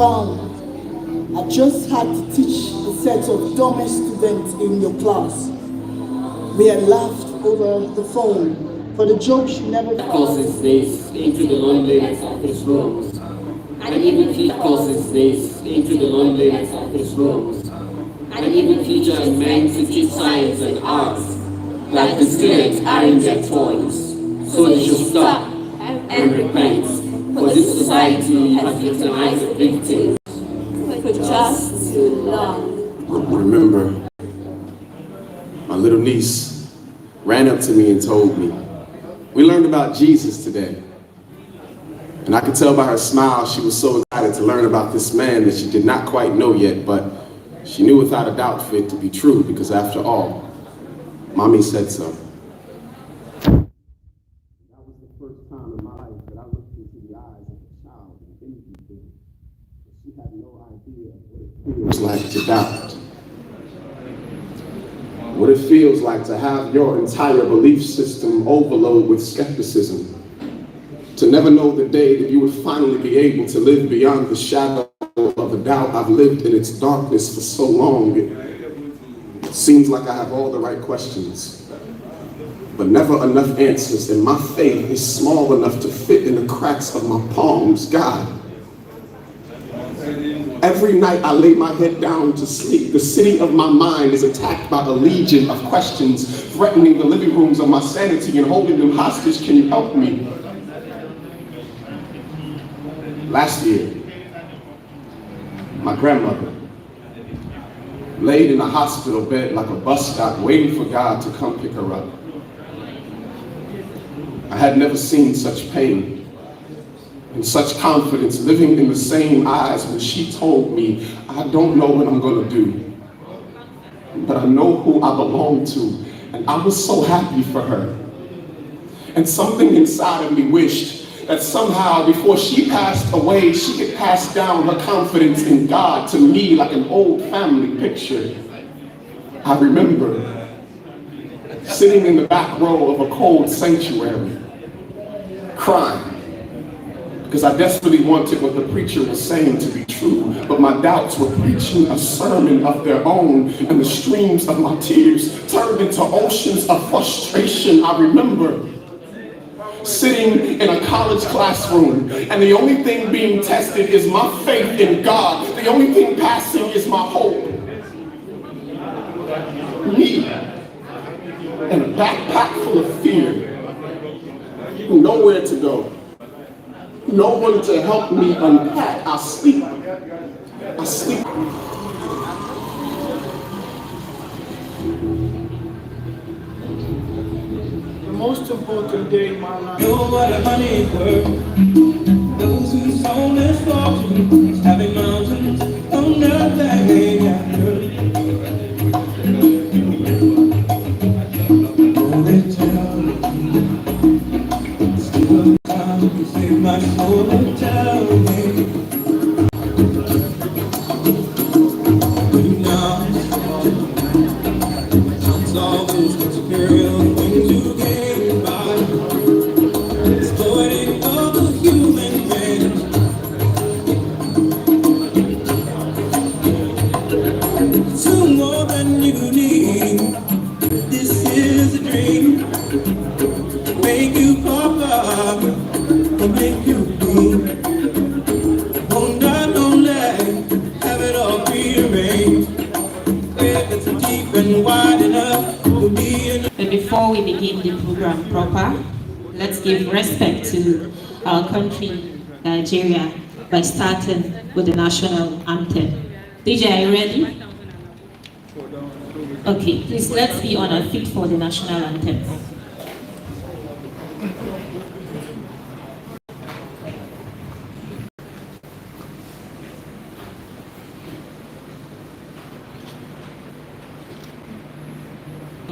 found I just had to teach a set of dumbest students in your class. We had laughed over the phone for the jokes she never causes days into the loneliness of his rooms. And even he causes days into the loneliness of his rooms. And even teachers meant to teach science and arts, like the students aren't their toys. So they should stop and repent, for this society has victimized the victims for just too long. I remember my little niece ran up to me and told me, "We learned about Jesus today." And I could tell by her smile she was so excited to learn about this man that she did not quite know yet, but she knew without a doubt for it to be true, because after all, Mommy said so. That was the first time in my life that I looked into the eyes of a child and envied them. She had no idea what it feels like to doubt. What it feels like to have your entire belief system overloaded with skepticism. To never know the day that you would finally be able to live beyond the shadow of a doubt. I've lived in its darkness for so long. It seems like I have all the right questions, but never enough answers, and my faith is small enough to fit in the cracks of my palms. God, every night I lay my head down to sleep, the city of my mind is attacked by a legion of questions, threatening the living rooms of my sanity and holding them hostage. Can you help me? Last year, my grandmother laid in a hospital bed like a bus stop, waiting for God to come pick her up. I had never seen such pain and such confidence living in the same eyes when she told me, "I don't know what I'm gonna do, but I know who I belong to." And I was so happy for her. And something inside of me wished that somehow before she passed away, she could pass down her confidence in God to me like an old family picture. I remember sitting in the back row of a cold sanctuary, crying, because I desperately wanted what the preacher was saying to be true, but my doubts were preaching a sermon of their own, and the streams of my tears turned into oceans of frustration. I remember sitting in a college classroom, and the only thing being tested is my faith in God. The only thing passing is my hope. Me, in a backpack full of fear, nowhere to go, no one to help me unpack. I sleep. most important day in my life. Know what a honey's worth. Those who sown this fortune, having mountains on nothing after. Oh, they tell me, still time to save my soul. They tell me, you know, it's always material things you gain by exploiting all the human brain. So more than you need. This is a dream. Make you pop up and make you bleed. Won't I only have it all prearranged? If it's deep and wide enough to be in. But before we begin the program proper, let's give respect to our country, Nigeria, by starting with the national anthem. DJ, are you ready? Okay, please let's be on our feet for the national anthem.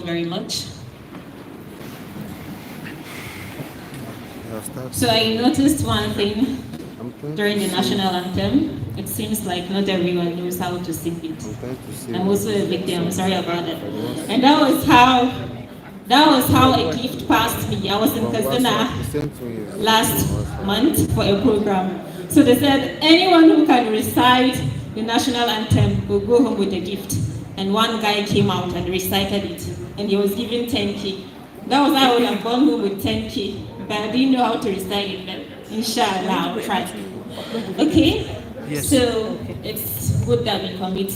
Very much. So I noticed one thing during the national anthem. It seems like not everyone knows how to sing it. I'm also a victim, I'm sorry about that. And that was how a gift passed me. I was in Kaduna last month for a program. So they said anyone who can recite the national anthem will go home with a gift. And one guy came out and recited it, and he was given 10K. That was how I would have gone home with 10K, but I didn't know how to recite it. But inshallah, I'll try. Okay? Yes. So it's good that we commit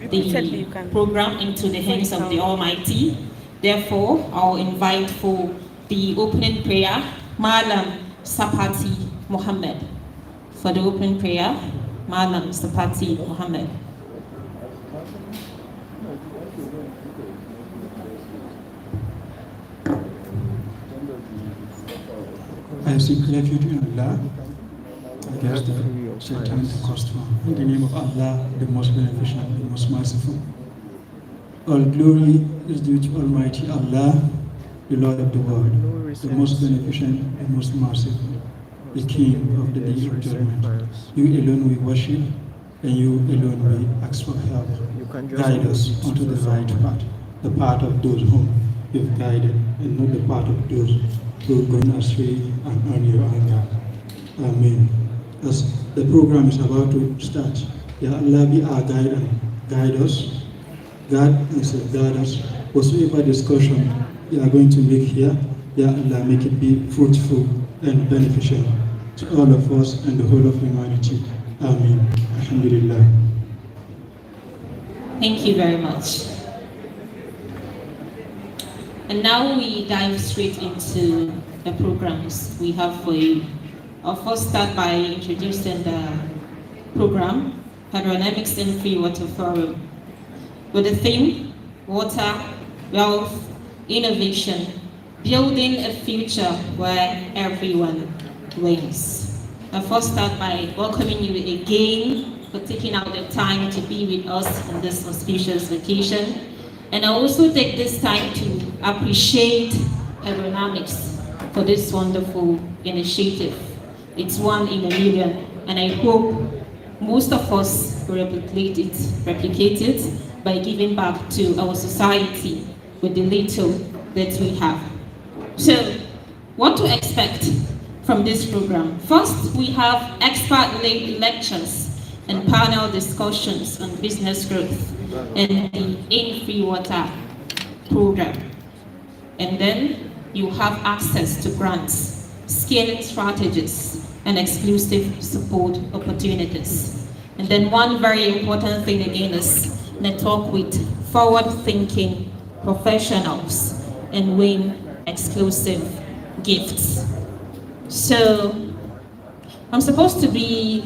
the program into the hands of the Almighty. Therefore, I'll invite for the opening prayer, Madam Sapati Muhammad. For the opening prayer, Madam Sapati Muhammad. I seek refuge in Allah against the Satan, the customer. In the name of Allah, the most beneficent, the most merciful. All glory is due to Almighty Allah, the Lord of the world, the most beneficent, the most merciful, the King of the day of judgment. You alone we worship, and you alone we ask for help. Guide us onto the right path, the path of those whom you've guided, and not the path of those who have gone astray and earn your anger. Amen. As the program is about to start, Ya Allah be our guide and guide us. God and safeguard us. Whatsoever discussion you are going to make here, Ya Allah, make it be fruitful and beneficial to all of us and the whole of humanity. Amen. Alhamdulillah. Thank you very much. And now we dive straight into the programs we have for you. I'll first start by introducing the program, Hydrodynamics in Free Water Forum, with the theme, Water, Wealth, Innovation, Building a Future Where Everyone Wins. I'll first start by welcoming you again for taking out the time to be with us in this auspicious vacation. And I also take this time to appreciate Hydrodynamics for this wonderful initiative. It's one in a million, and I hope most of us replicate it by giving back to our society with the little that we have. So, what to expect from this program? First, we have expert-led lectures and panel discussions on business growth and the In Free Water program. And then you have access to grants, scaling strategies, and exclusive support opportunities. And then one very important thing again is network with forward-thinking professionals and win exclusive gifts. So I'm supposed to do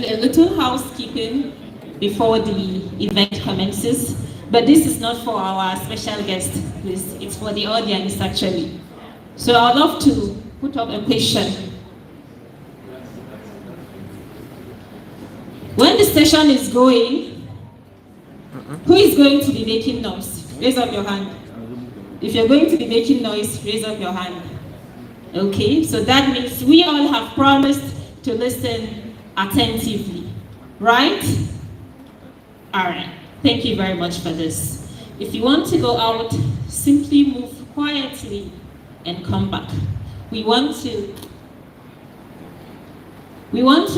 a little housekeeping before the event commences, but this is not for our special guest, please. It's for the audience actually. So I'd love to put up a question. When the session is going, who is going to be making noise? Raise up your hand. If you're going to be making noise, raise up your hand. Okay, so that means we all have promised to listen attentively, right? All right, thank you very much for this. If you want to go out, simply move quietly and come back. We want to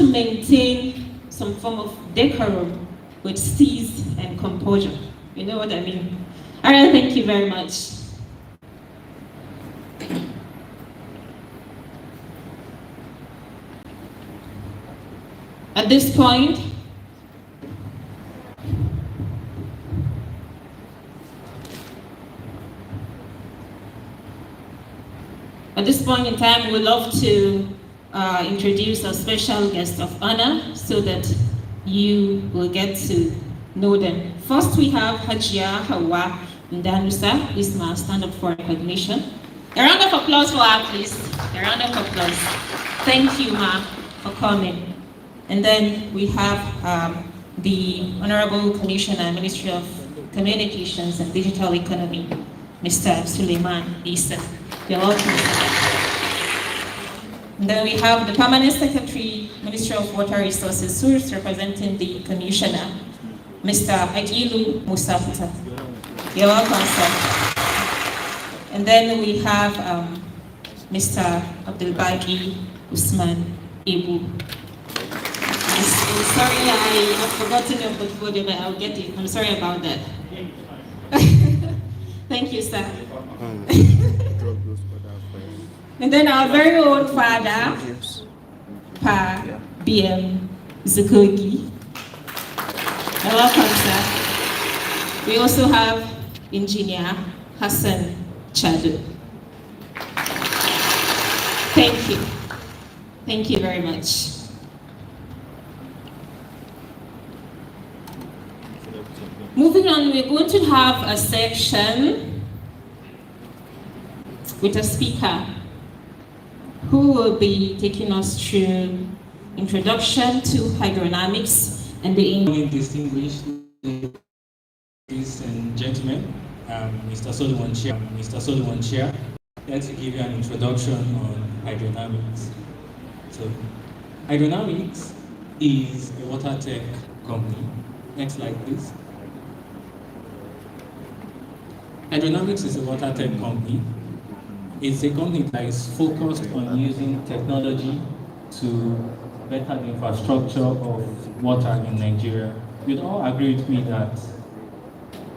maintain some form of decorum with ease and composure. You know what I mean? All right, thank you very much. At this point, in time, we'd love to introduce our special guest of honor so that you will get to know them. First, we have Hajia Hawa Ndanusa, Isma, stand up for recognition. A round of applause for her, please. A round of applause. Thank you, Ma, for coming. And then we have the Honorable Commissioner, Ministry of Communications and Digital Economy, Mr. Suleiman Issa. You're welcome. And then we have the Permanent Secretary, Ministry of Water Resources, who is representing the Commissioner, Mr. Ajilu Musafta. You're welcome, sir. And then we have Mr. Abdelbaki Usman, Abu. I'm sorry I've forgotten your portfolio, but I'll get it. I'm sorry about that. Thank you, sir. And then our very own father, Pa BM Zukogi. Welcome, sir. We also have Engineer Hassan Chadu. Thank you. Thank you very much. Moving on, we're going to have a section with a speaker who will be taking us through introduction to hydrodynamics and the distinguished ladies and gentlemen, Mr. Solomon Chair, let's give you an introduction on hydrodynamics. So, hydrodynamics is a water tech company. Next slide, please. Hydrodynamics is a water tech company. It's a company that is focused on using technology to better the infrastructure of water in Nigeria. You'd all agree with me that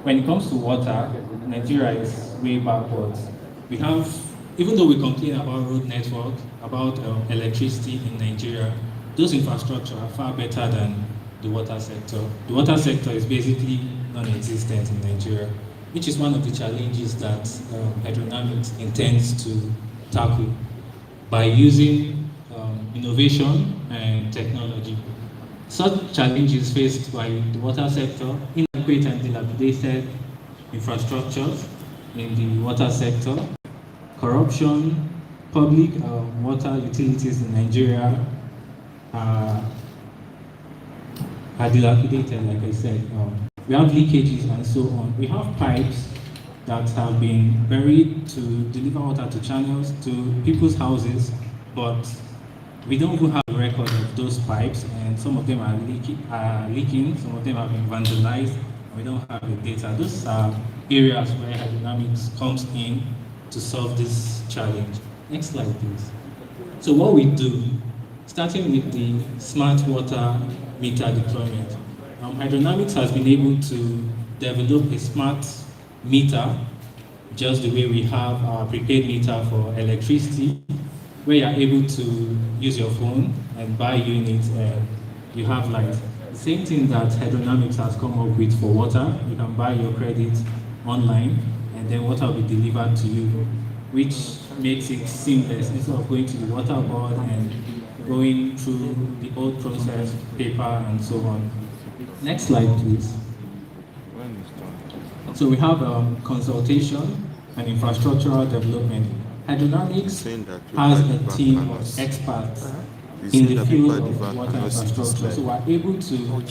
when it comes to water, Nigeria is way backwards. We have, even though we complain about road network, about electricity in Nigeria, those infrastructure are far better than the water sector. The water sector is basically non-existent in Nigeria, which is one of the challenges that hydrodynamics intends to tackle by using innovation and technology. Such challenges faced by the water sector, inadequate and dilapidated infrastructures in the water sector, corruption, public water utilities in Nigeria are dilapidated, like I said. We have leakages and so on. We have pipes that have been buried to deliver water to channels, to people's houses, but we don't even have a record of those pipes, and some of them are leaking, some of them have been vandalized, we don't have the data. Those are areas where hydrodynamics comes in to solve this challenge. Next slide, please. So what we do, starting with the smart water meter deployment. Hydrodynamics has been able to develop a smart meter, just the way we have our prepaid meter for electricity, where you're able to use your phone and buy units and you have light. The same thing that hydrodynamics has come up with for water. You can buy your credit online and then water will be delivered to you, which makes it seamless instead of going to the water board and going through the old process, paper and so on. Next slide, please. So we have consultation and infrastructural development. Hydrodynamics has a team of experts in the field of water infrastructure. So we're able to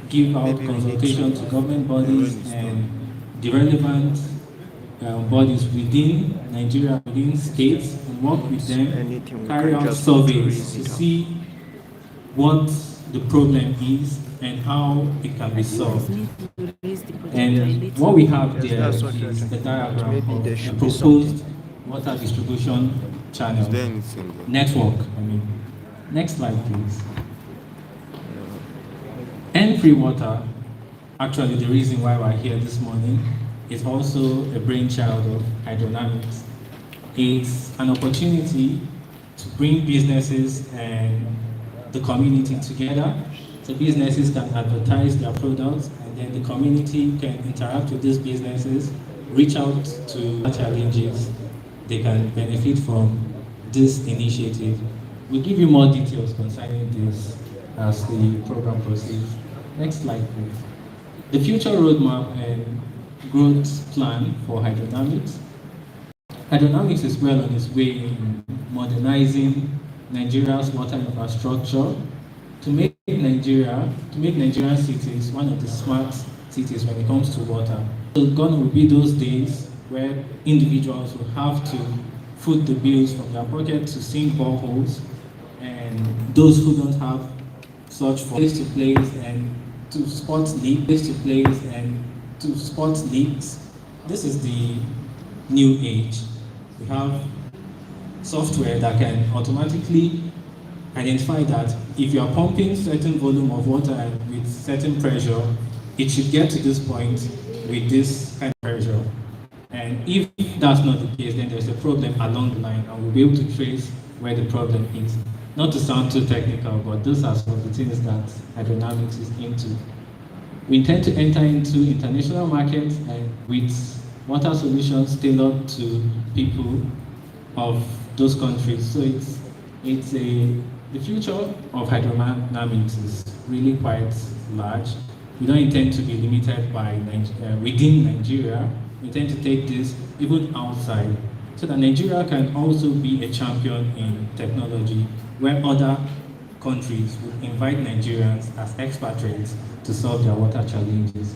give out consultation to government bodies and the relevant bodies within Nigeria, within states, and work with them, carry out surveys to see what the problem is and how it can be solved. And what we have there is the diagram of a proposed water distribution channel network. Next slide, please. N3 Water, actually the reason why we're here this morning, is also a brainchild of hydrodynamics. It's an opportunity to bring businesses and the community together, so businesses can advertise their products and then the community can interact with these businesses, reach out to challenges they can benefit from this initiative. We'll give you more details concerning this as the program proceeds. Next slide, please. The future roadmap and growth plan for hydrodynamics. Hydrodynamics is well on its way in modernizing Nigeria's water infrastructure to make Nigerian cities one of the smart cities when it comes to water. So gone will be those days where individuals will have to foot the bills from their pocket to sink boreholes, and those who don't have such place to place and to spot leaks, This is the new age. We have software that can automatically identified that if you are pumping certain volume of water with certain pressure, it should get to this point with this kind of pressure. And if that's not the case, then there's a problem along the line, and we'll be able to trace where the problem is. Not to sound too technical, but those are some of the things that hydrodynamics is into. We intend to enter into international markets and with water solutions tailored to people of those countries. So the future of hydrodynamics is really quite large. We don't intend to be limited by within Nigeria. We intend to take this even outside, so that Nigeria can also be a champion in technology, where other countries would invite Nigerians as expatriates to solve their water challenges.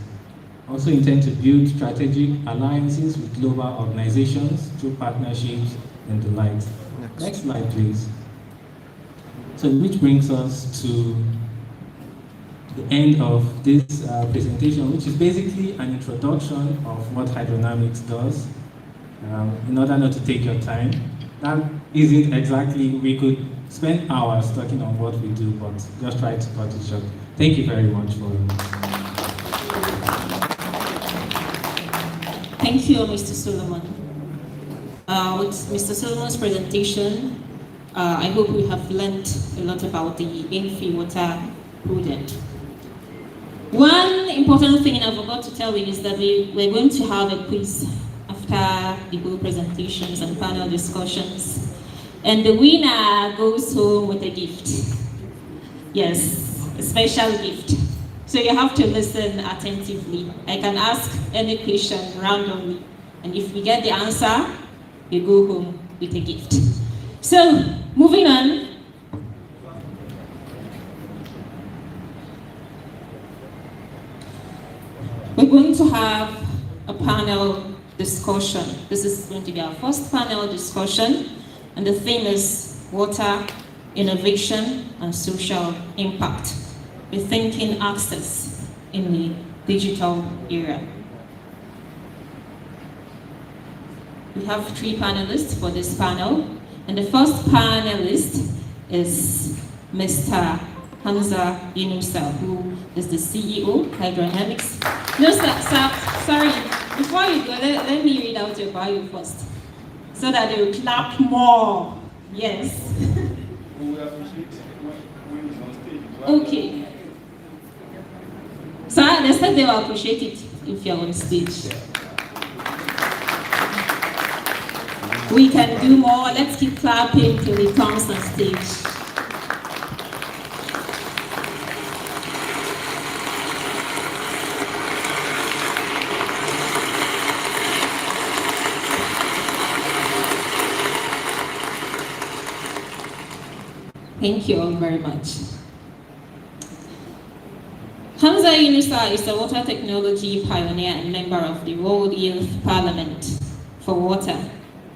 Also intend to build strategic alliances with global organizations through partnerships and the likes. Next slide, please. So which brings us to the end of this presentation, which is basically an introduction of what hydrodynamics does. In order not to take your time, that isn't exactly, we could spend hours talking on what we do, but just try to cut it short. Thank you very much for Thank you, Mr. Solomon. With Mr. Solomon's presentation, I hope we have learned a lot about the Infi Water project. One important thing I forgot to tell you is that we're going to have a quiz after the whole presentations and panel discussions. And the winner goes home with a gift. Yes, a special gift. So you have to listen attentively. I can ask any question randomly, and if we get the answer, you go home with a gift. So, moving on. We're going to have a panel discussion. This is going to be our first panel discussion, and the theme is water, innovation, and social impact. Rethinking access in the digital era. We have 3 panelists for this panel, and the first panelist is Mr. Hamza Yunusa, who is the CEO, Hydrodynamics. No, sir, sorry, before you go, let me read out your bio first, so that they will clap more. Yes. Okay. So they said they will appreciate it if you're on stage. We can do more. Let's keep clapping till he comes on stage. Thank you all very much. Hamza Yunusa is a water technology pioneer and member of the World Youth Parliament for Water.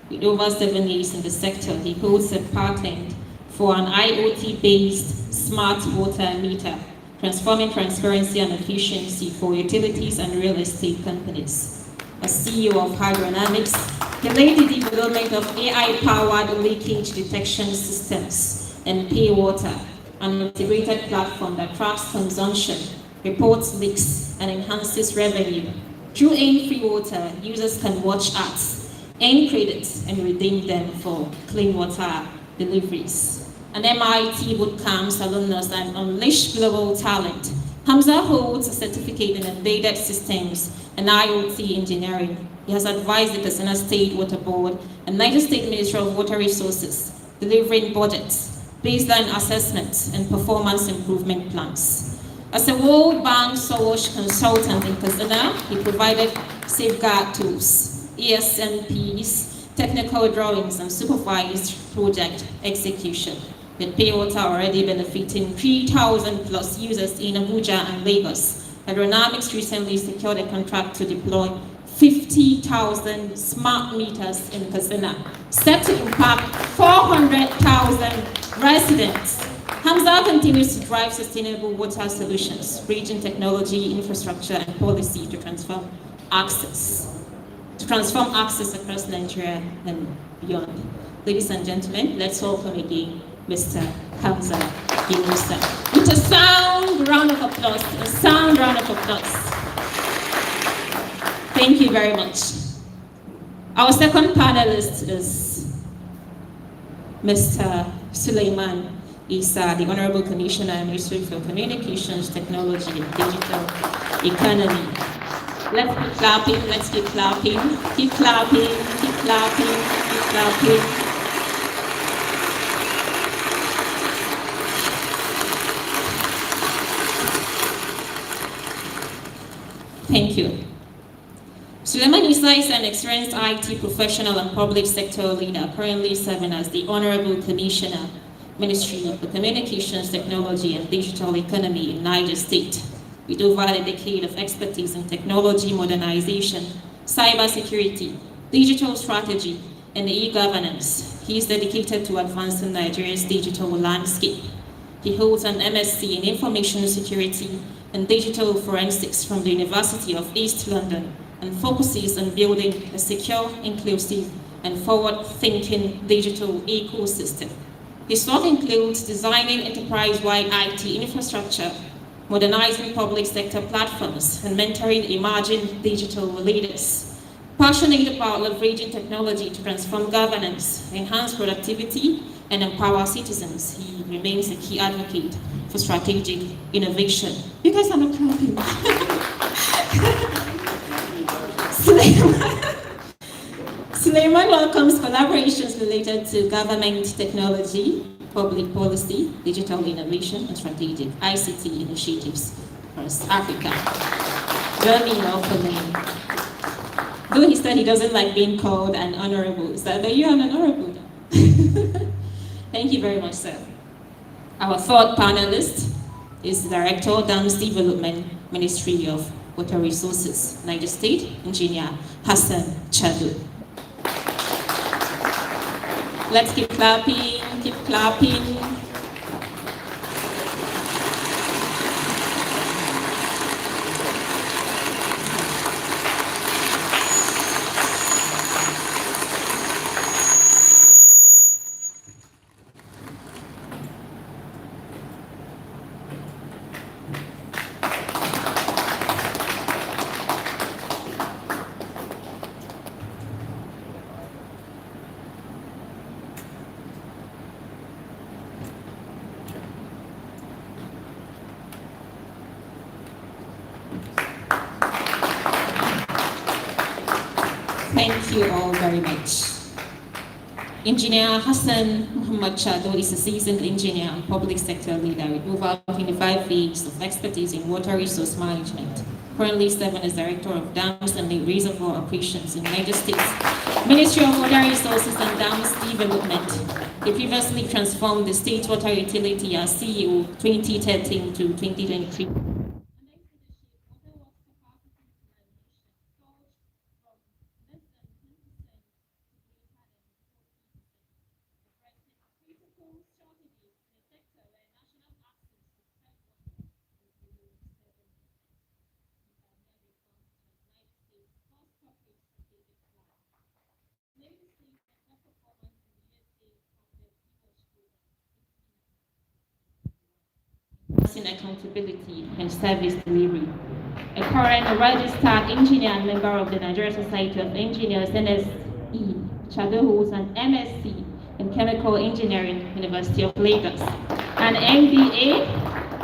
With over 7 years in the sector, he holds a patent for an IoT-based smart water meter, transforming transparency and efficiency for utilities and real estate companies. As CEO of Hydrodynamics, he led the development of AI-powered leakage detection systems and Pay Water, an integrated platform that tracks consumption, reports leaks, and enhances revenue. Through Free Water, users can watch ads, earn credits, and redeem them for clean water deliveries. An MIT bootcamp alumnus and unleashed global talent, Hamza holds a certificate in embedded systems and IoT engineering. He has advised the Katsina State Water Board and Niger State Ministry of Water Resources, delivering budgets, baseline assessments, and performance improvement plans. As a World Bank Sowash consultant in Katsina, he provided safeguard tools, ESMPs, technical drawings, and supervised project execution, with Pay Water already benefiting 3,000 plus users in Abuja and Lagos. Hydrodynamics recently secured a contract to deploy 50,000 smart meters in Katsina, set to impact 400,000 residents. Hamza continues to drive sustainable water solutions, bridging technology, infrastructure, and policy to transform access across Nigeria and beyond. Ladies and gentlemen, let's welcome again Mr. Hamza Yunusa. With a sound round of applause, a sound round of applause. Thank you very much. Our second panelist is Mr. Suleiman Isa, the Honorable Commissioner, Ministry for Communications, Technology and Digital Economy. Let's keep clapping, let's keep clapping, keep clapping, keep clapping, keep clapping. Thank you. Suleiman Isa is an experienced IT professional and public sector leader, currently serving as the Honorable Commissioner, Ministry for Communications, Technology and Digital Economy in Niger State, with over a decade of expertise in technology modernization, cybersecurity, digital strategy, and e-governance. He is dedicated to advancing Nigeria's digital landscape. He holds an MSc in Information Security and Digital Forensics from the University of East London and focuses on building a secure, inclusive, and forward-thinking digital ecosystem. His work includes designing enterprise-wide IT infrastructure, modernizing public sector platforms, and mentoring emerging digital leaders. Passionate about leveraging technology to transform governance, enhance productivity, and empower citizens, he remains a key advocate for strategic innovation. You guys are not clapping. Suleiman welcomes collaborations related to government technology, public policy, digital innovation, and strategic ICT initiatives across Africa. Join me in welcoming. Though he said he doesn't like being called an honorable, is that you're an honorable? Thank you very much, sir. Our third panelist is the Director of Dams Development, Ministry of Water Resources, Niger State, Engineer Hassan Chadu. Let's keep clapping, keep clapping. Thank you all very much. Engineer Hassan Muhammad Chado is a seasoned engineer and public sector leader with over 25 years of expertise in water resource management. Currently serving as Director of Dams and Reservoir Operations in Niger State, Ministry of Water Resources and Dams Development. He previously transformed the state water utility as CEO 2013 to 2023. Accountability and service delivery. A current registered engineer and member of the Nigerian Society of Engineers, NSE, Chado holds an MSc in Chemical Engineering, University of Lagos, an MBA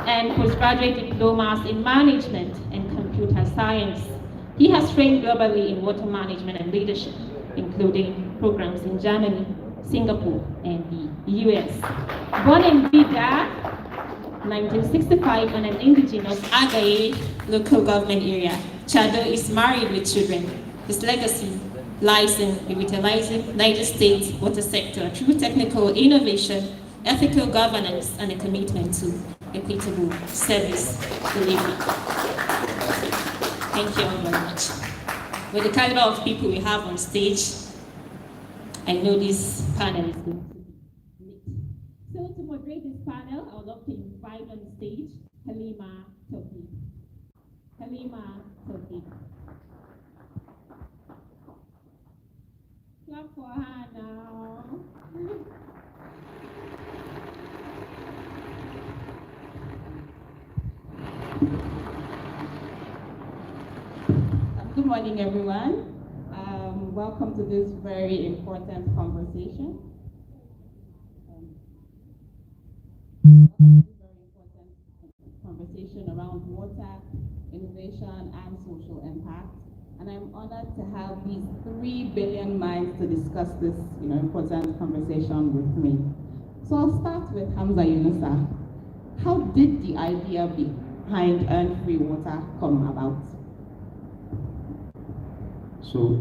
and postgraduate diplomas in Management and Computer Science. He has trained globally in water management and leadership, including programs in Germany, Singapore, and the US. Born in Bida, 1965, on an indigenous Agaye local government area, Chado is married with children. His legacy lies in revitalizing Niger State's water sector through technical innovation, ethical governance, and a commitment to equitable service delivery. Thank you all very much. With the caliber of people we have on stage, I know this panel is going to be lit. So to moderate this panel, I would love to invite on stage Halima Toki. Halima Toki. Clap for her now. Good morning, everyone. Welcome to this very important conversation. Conversation around water, innovation, and social impact. And I'm honored to have these 3 billion minds to discuss this, important conversation with me. So I'll start with Hamza Yunusa. How did the idea behind Earn Free Water come about? So,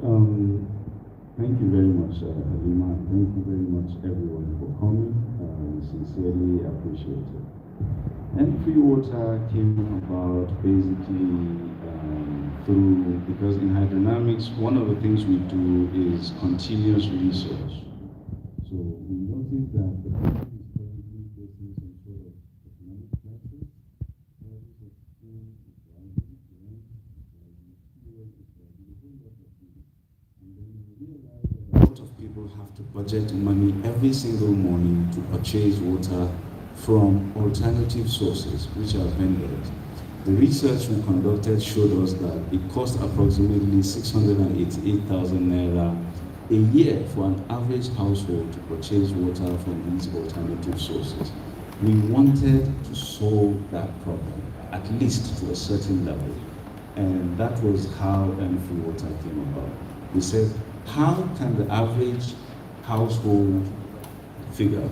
thank you very much, Halima. Thank you very much, everyone, for coming. Sincerely appreciate it. And Free Water came about basically because in hydrodynamics, one of the things we do is continuous research. So we noticed that the country is currently facing some sort of economic crisis. Prices of food is rising, rent is rising, fuel is rising, a whole lot of things. And then we realized that a lot of people have to budget money every single morning to purchase water from alternative sources, which are vendors. The research we conducted showed us that it cost approximately 688,000 naira a year for an average household to purchase water from these alternative sources. We wanted to solve that problem, at least to a certain level. And that was how Earn Free Water came about. We said, how can the average household figure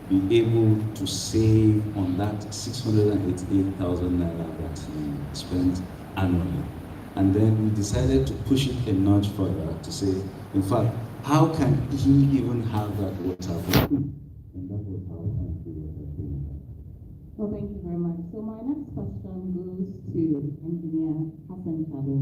be able to save on that 688,000 naira that he spent annually? And then we decided to push it a notch further to say, in fact, how can he even have that water for free? And that was how Earn Free Water came about. Well, thank you very much. So my next question goes to Engineer Hassan Chado.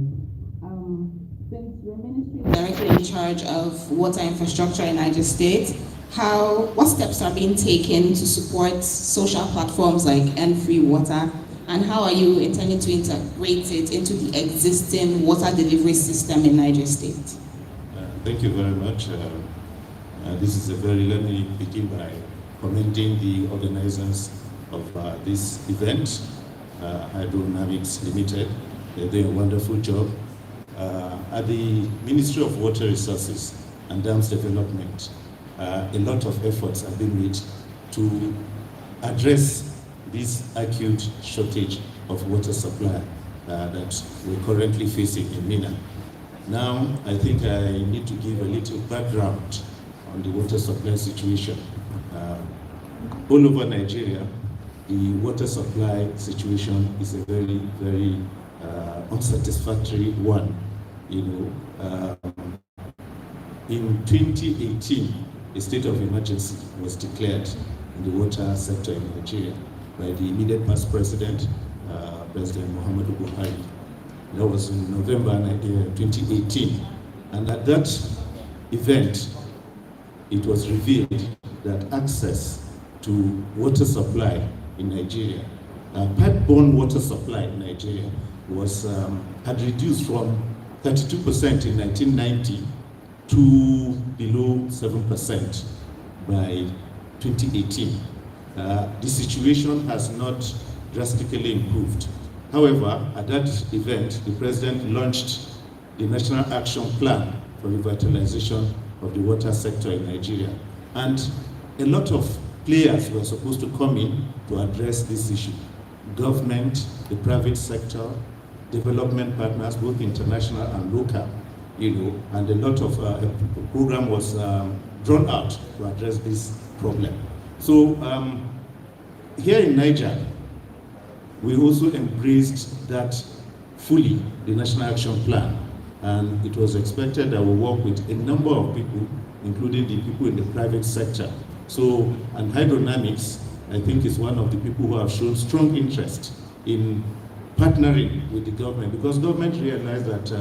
Since your ministry is directly in charge of water infrastructure in Niger State, what steps are being taken to support social platforms like Earn Free Water, and how are you intending to integrate it into the existing water delivery system in Niger State? Thank you very much. Let me begin by commending the organizers of this event, Hydrodynamics Limited. They're doing a wonderful job. At the Ministry of Water Resources and Dams Development, a lot of efforts have been made to address this acute shortage of water supply that we're currently facing in Mina. Now, I think I need to give a little background on the water supply situation. All over Nigeria, the water supply situation is a very, very unsatisfactory one. In 2018, a state of emergency was declared in the water sector in Nigeria by the immediate past president, President Muhammadu Buhari. That was in November 2018. And at that event, it was revealed that access to water supply in Nigeria, pipe-borne water supply in Nigeria had reduced from 32% in 1990 to below 7% by 2018. The situation has not drastically improved. However, at that event, the president launched the National Action Plan for Revitalization of the Water Sector in Nigeria. And a lot of players were supposed to come in to address this issue. Government, the private sector, development partners, both international and local, and a lot of program was drawn out to address this problem. So here in Niger, we also embraced that fully, the National Action Plan, and it was expected that we'll work with a number of people, including the people in the private sector. So, and Hydrodynamics, I think, is one of the people who have shown strong interest in partnering with the government, because government realized that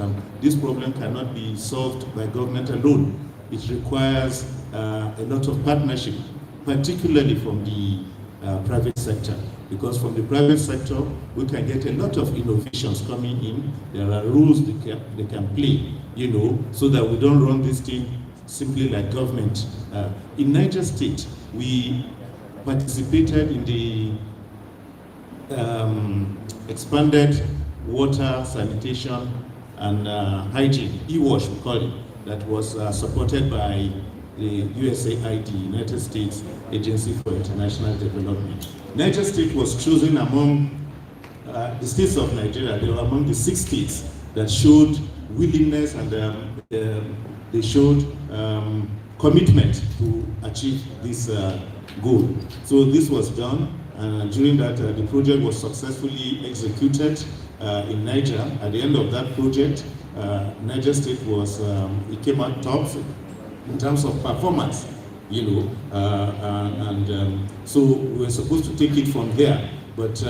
this problem cannot be solved by government alone. It requires a lot of partnership, particularly from the private sector, because from the private sector we can get a lot of innovations coming in. There are rules they can play, so that we don't run this thing simply like government. In Niger State, we participated in the expanded water, sanitation, and hygiene, e-wash we call it, that was supported by the USAID, United States Agency for International Development. Niger State was chosen among the states of Nigeria. They were among the 6 states that showed willingness and they showed commitment to achieve this goal. So this was done, and during that the project was successfully executed in Niger. At the end of that project, Niger State was, it came out top in terms of performance, you know, so we were supposed to take it from there. But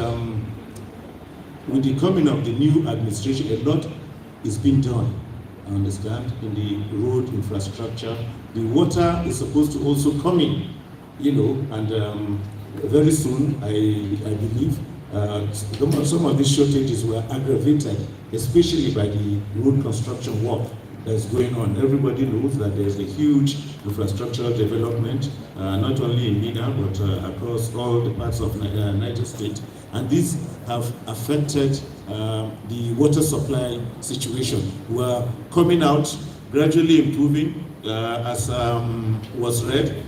with the coming of the new administration, a lot is being done, I understand, in the road infrastructure. The water is supposed to also come in, you know, and very soon, I believe, some of these shortages were aggravated, especially by the road construction work that's going on. Everybody knows that there's a huge infrastructural development, not only in Mina, but across all the parts of Niger State. And these have affected the water supply situation. We're coming out, gradually improving, as was read.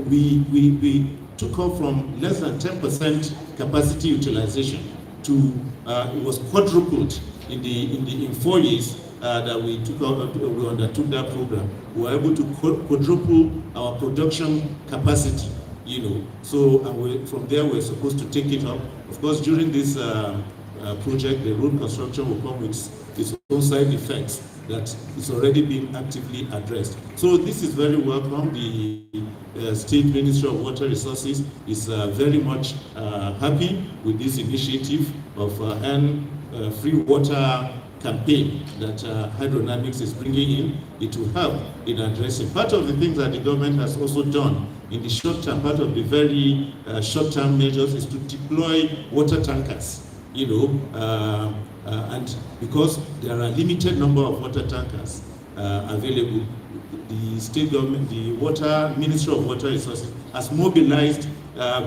We took off from less than 10% capacity utilization to it was quadrupled in 4 years that we undertook that program. We were able to quadruple our production capacity, you know. So from there we're supposed to take it up. Of course, during this project, the road construction will come with its own side effects that is already being actively addressed. So this is very welcome. The State Ministry of Water Resources is very much happy with this initiative of free water campaign that Hydronamics is bringing in. It will help in addressing. Part of the things that the government has also done in the short term, part of the very short-term measures is to deploy water tankers, you know, and because there are a limited number of water tankers available, the state government, the Ministry of Water Resources has mobilized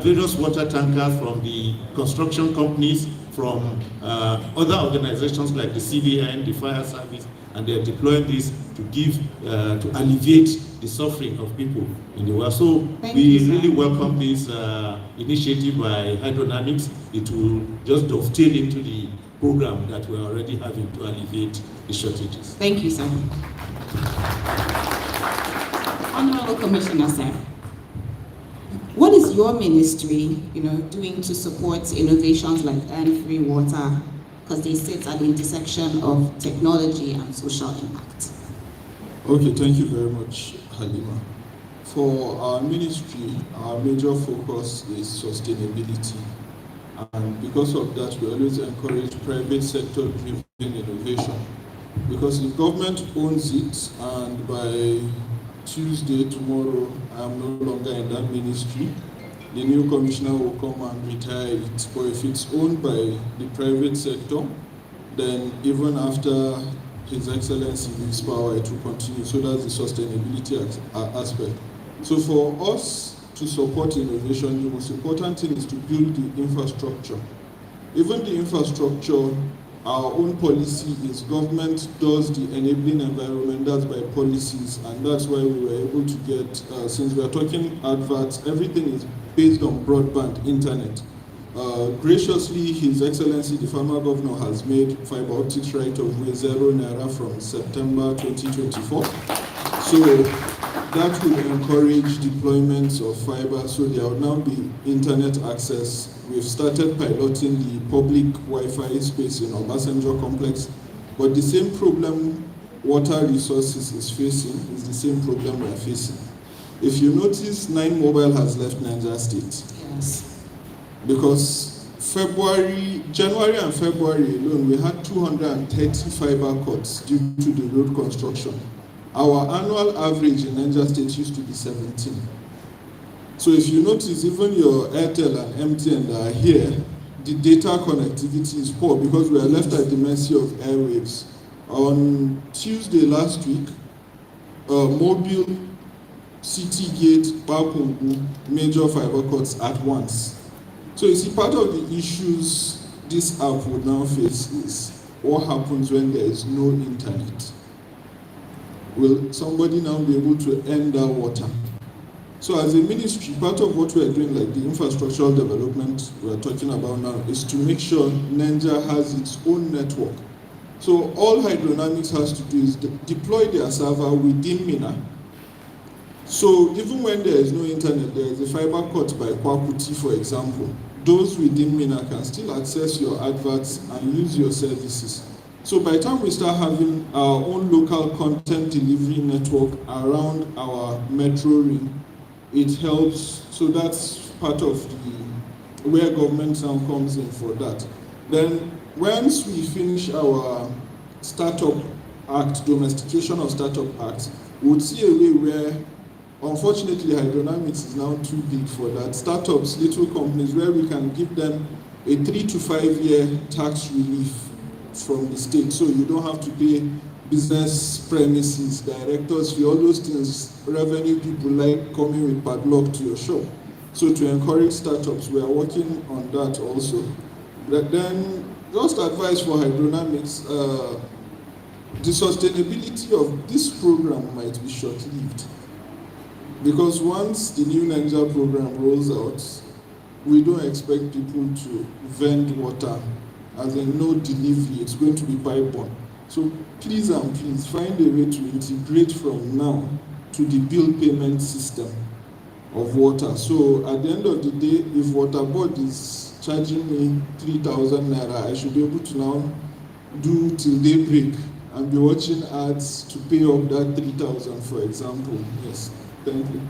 various water tankers from the construction companies, from other organizations like the CBN, the fire service, and they're deploying this to to alleviate the suffering of people in the world. So we really welcome this initiative by Hydronamics. It will just dovetail into the program that we're already having to alleviate the shortages. Thank you, sir. Honorable Commissioner, sir, what is your ministry, doing to support innovations like Earn Free Water, because they sit at the intersection of technology and social impact? Okay, thank you very much, Halima. For our ministry, our major focus is sustainability. And because of that, we always encourage private sector-driven innovation. Because if government owns it, and by Tuesday, tomorrow, I am no longer in that ministry, the new commissioner will come and retire it. But if it's owned by the private sector, then even after His Excellency leaves power, it will continue. So that's the sustainability aspect. So for us to support innovation, the most important thing is to build the infrastructure. Even the infrastructure, our own policy is government does the enabling environment, that's by policies, and that's why we were able to get, since we are talking adverts, everything is based on broadband internet. Graciously, His Excellency, the former governor, has made fiber optics right of way 0 naira from September 2024. So that will encourage deployments of fiber, so there will now be internet access. We've started piloting the public Wi-Fi space in Obasanjo complex, but the same problem water resources is facing is the same problem we're facing. If you notice, 9 Mobile has left Niger State. Yes. Because January and February alone, we had 230 fiber cuts due to the road construction. Our annual average in Niger State used to be 17. So if you notice, even your Airtel and MTN that are here, the data connectivity is poor because we are left at the mercy of airwaves. On Tuesday last week, Mobile, Citygate, Bakungu, major fiber cuts at once. So you see, part of the issues this app would now face is what happens when there is no internet. Will somebody now be able to earn that water? So as a ministry, part of what we are doing, like the infrastructural development we are talking about now, is to make sure Niger has its own network. So all Hydronamics has to do is deploy their server within Mina. So even when there is no internet, there is a fiber cut by Kwakuti, for example. Those within Mina can still access your adverts and use your services. So by the time we start having our own local content delivery network around our metro ring, it helps. So that's part of where government now comes in for that. Then once we finish our Startup Act, Domestication of Startup Act, we'll see a way where, unfortunately, Hydronamics is now too big for that. Startups, little companies, where we can give them a 3 to 5 year tax relief from the state. So you don't have to pay business premises, directors fee, all those things revenue people like coming with padlock to your shop. So to encourage startups, we are working on that also. But then, just advice for Hydronamics, the sustainability of this program might be short-lived. Because once the new Niger program rolls out, we don't expect people to vend water, as in no delivery, it's going to be pipe-borne. So please and please find a way to integrate from now to the bill payment system of water. So at the end of the day, if water board is charging me 3,000 naira, I should be able to now do till daybreak and be watching ads to pay up that 3,000, for example. Yes, thank you.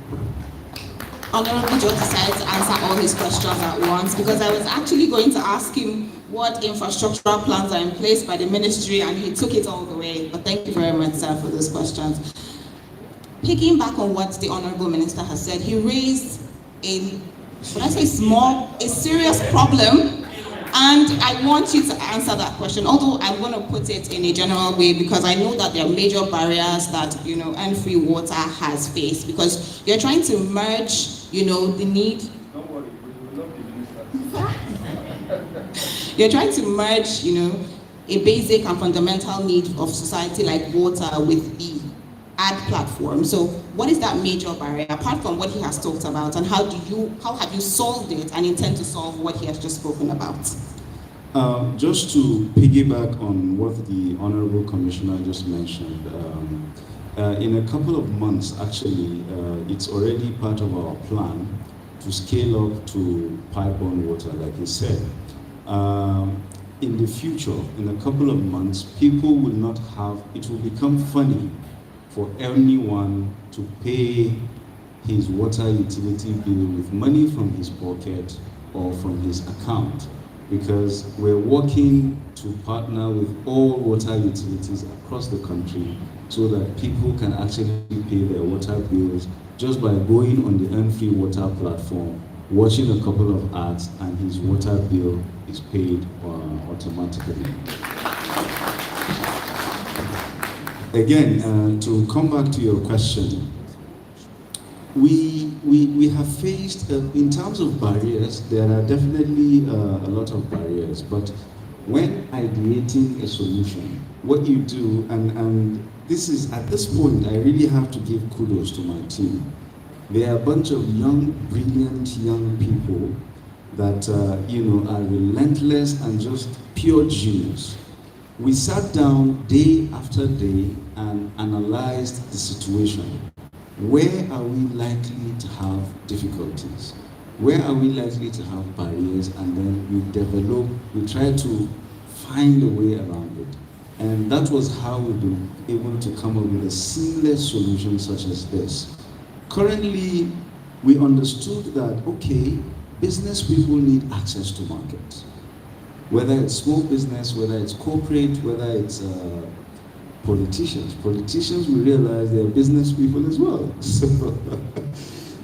Honorable George decided to answer all his questions at once, because I was actually going to ask him what infrastructural plans are in place by the ministry, and he took it all the way. But thank you very much, sir, for those questions. Picking back on what the Honorable Minister has said, he raised a serious problem, and I want you to answer that question, although I'm going to put it in a general way, because I know that there are major barriers that, N-Free Water has faced, because you're trying to merge, the need. Don't worry, we will not be You're trying to merge, a basic and fundamental need of society like water with the ad platform. So what is that major barrier, apart from what he has talked about, and how have you solved it and intend to solve what he has just spoken about? Just to piggyback on what the Honorable Commissioner just mentioned, in a couple of months, actually, it's already part of our plan to scale up to pipe-borne water, like he said. In the future, in a couple of months, people will not have, it will become funny for anyone to pay his water utility bill with money from his pocket or from his account, because we're working to partner with all water utilities across the country so that people can actually pay their water bills just by going on the N-Free Water platform, watching a couple of ads, and his water bill is paid automatically. Again, to come back to your question, we have faced, in terms of barriers, there are definitely a lot of barriers, but when ideating a solution, what you do, and this is, at this point, I really have to give kudos to my team. There are a bunch of young, brilliant young people that are relentless and just pure genius. We sat down day after day and analyzed the situation. Where are we likely to have difficulties? Where are we likely to have barriers? And then we try to find a way around it. And that was how we've been able to come up with a seamless solution such as this. Currently, we understood that, okay, business people need access to markets. Whether it's small business, whether it's corporate, whether it's politicians. Politicians, we realize they're business people as well.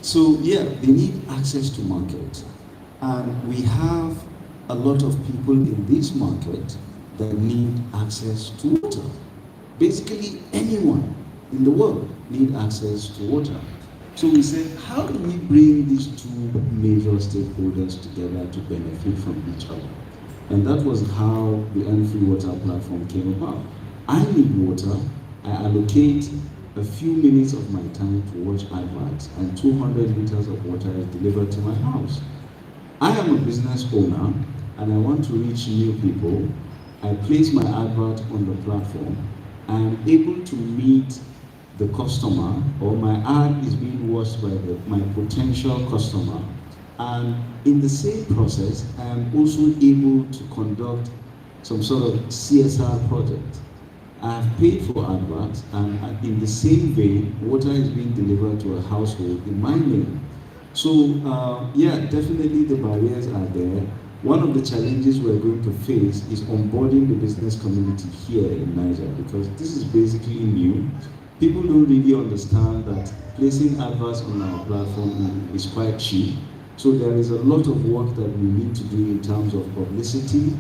So yeah, they need access to market. And we have a lot of people in this market that need access to water. Basically, anyone in the world need access to water. So we said, how do we bring these two major stakeholders together to benefit from each other? And that was how the Free Water platform came about. I need water, I allocate a few minutes of my time to watch adverts, and 200 liters of water is delivered to my house. I am a business owner, and I want to reach new people. I place my advert on the platform. I am able to meet the customer, or my ad is being watched by my potential customer. And in the same process, I am also able to conduct some sort of CSR project. I have paid for adverts, and in the same vein, water is being delivered to a household in my name. So, yeah, definitely the barriers are there. One of the challenges we're going to face is onboarding the business community here in Niger, because this is basically new. People don't really understand that placing adverts on our platform is quite cheap. So there is a lot of work that we need to do in terms of publicity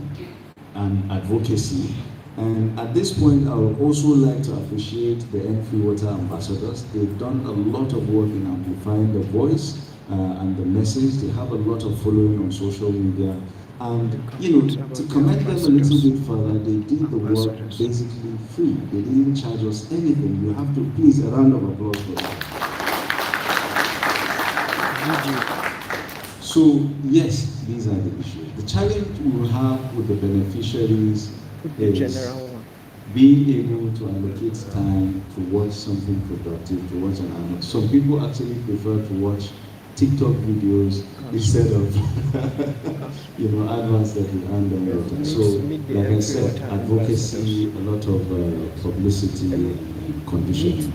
and advocacy. And at this point, I would also like to appreciate the Free Water ambassadors. They've done a lot of work in amplifying the voice and the message. They have a lot of following on social media. And, to commend them a little bit further, they did the work basically free. They didn't charge us anything. You have to, please, a round of applause for that. So, yes, these are the issues. The challenge we will have with the beneficiaries is being able to allocate time to watch something productive, to watch an advert. Some people actually prefer to watch TikTok videos instead of adverts that we earn them water. So, like I said, advocacy, a lot of publicity and conditions.